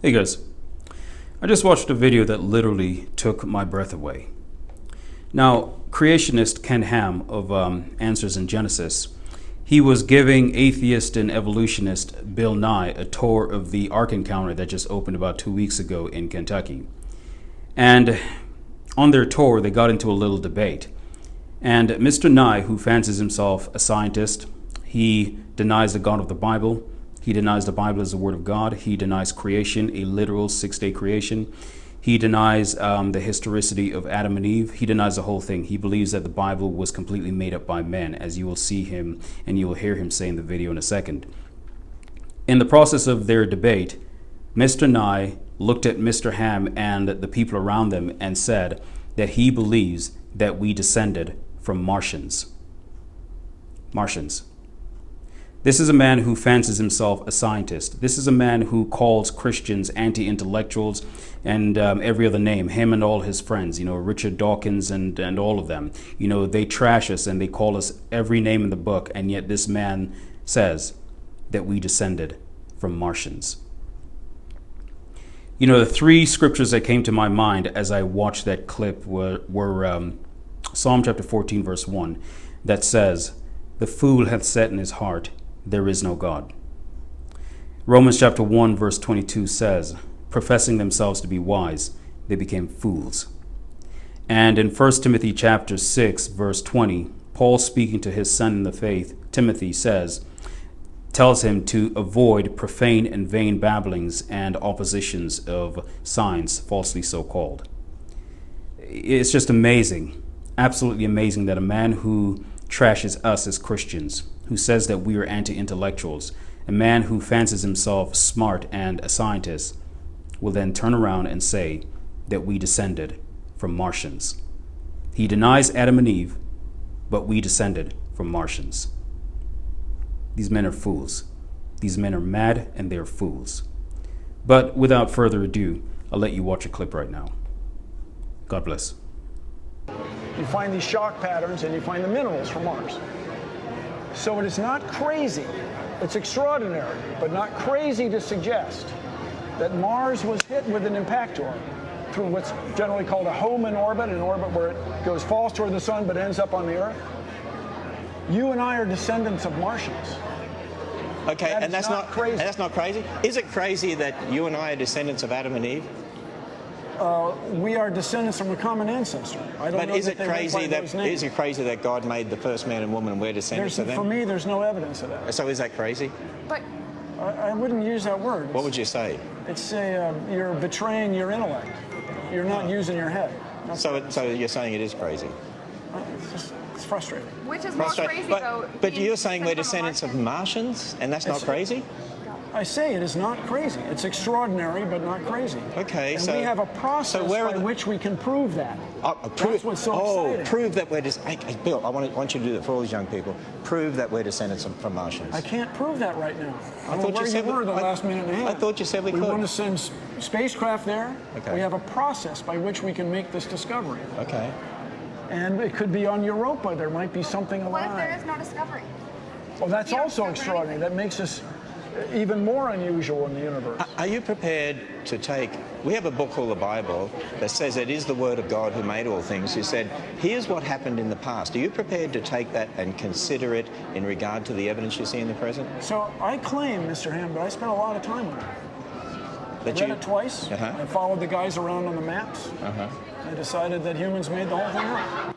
Hey guys, I just watched a video that literally took my breath away. Now, creationist Ken Ham of Answers in Genesis, he was giving atheist and evolutionist Bill Nye a tour of the Ark Encounter that just opened about 2 weeks ago in Kentucky. And on their tour, they got into a little debate. And Mr. Nye, who fancies himself a scientist, he denies the God of the Bible. He denies the Bible as the Word of God. He denies creation, a literal six-day creation. He denies the historicity of Adam and Eve. He denies the whole thing. He believes that the Bible was completely made up by men, as you will see him and you will hear him say in the video in a second. In the process of their debate, Mr. Nye looked at Mr. Ham and the people around them and said that he believes that we descended from Martians. Martians. This is a man who fancies himself a scientist. This is a man who calls Christians anti-intellectuals and every other name, him and all his friends, Richard Dawkins and all of them. They trash us and they call us every name in the book, and yet this man says that we descended from Martians. The three scriptures that came to my mind as I watched that clip were Psalm chapter 14, verse 1, that says, "The fool hath said in his heart, there is no God." Romans chapter 1 verse 22 says, "Professing themselves to be wise, they became fools." And in 1 Timothy chapter 6 verse 20, Paul, speaking to his son in the faith, Timothy, tells him to avoid profane and vain babblings and oppositions of signs, falsely so called. It's just amazing, absolutely amazing, that a man who trashes us as Christians, who says that we are anti-intellectuals, a man who fancies himself smart and a scientist, will then turn around and say that we descended from Martians. He denies Adam and Eve, but we descended from Martians. These men are fools. These men are mad and they're fools. But without further ado, I'll let you watch a clip right now. God bless. You find these shock patterns and you find the minerals from Mars. So it is not crazy, it's extraordinary, but not crazy to suggest that Mars was hit with an impactor through what's generally called a Hohmann orbit, an orbit where it falls toward the sun but ends up on the Earth. You and I are descendants of Martians. Okay, and that's not crazy. And that's not crazy? Is it crazy that you and I are descendants of Adam and Eve? We are descendants from a common ancestor. I don't know is that it they went crazy by those names. is it crazy that God made the first man and woman and we're descendants of them? For me, there's no evidence of that. So is that crazy? But I wouldn't use that word. What would you say? It's you're betraying your intellect. You're not using your head. So you're saying it is crazy? It's frustrating. which is more crazy, though? But you're saying we're descendants of Martians, and that's not crazy? I say it is not crazy. It's extraordinary, but not crazy. Okay, and so we have a process by which we can prove that. That's what's so exciting. Prove that we're Bill, I want you to do that for all these young people. Prove that we're descendants from Martians. I can't prove that right now. I don't know where you were the last minute and a half. I thought you said we could. We want to send spacecraft there. Okay. We have a process by which we can make this discovery. Okay. And it could be on Europa. There might be something What alive. if there is no discovery? Well, that's also extraordinary. That makes us even more unusual in the universe. Are you prepared to take... We have a book called the Bible that says it is the Word of God who made all things, who said, here's what happened in the past. Are you prepared to take that and consider it in regard to the evidence you see in the present? So I claim, Mr. Ham, but I spent a lot of time on it. I read it twice. I followed the guys around on the maps. I decided that humans made the whole thing up.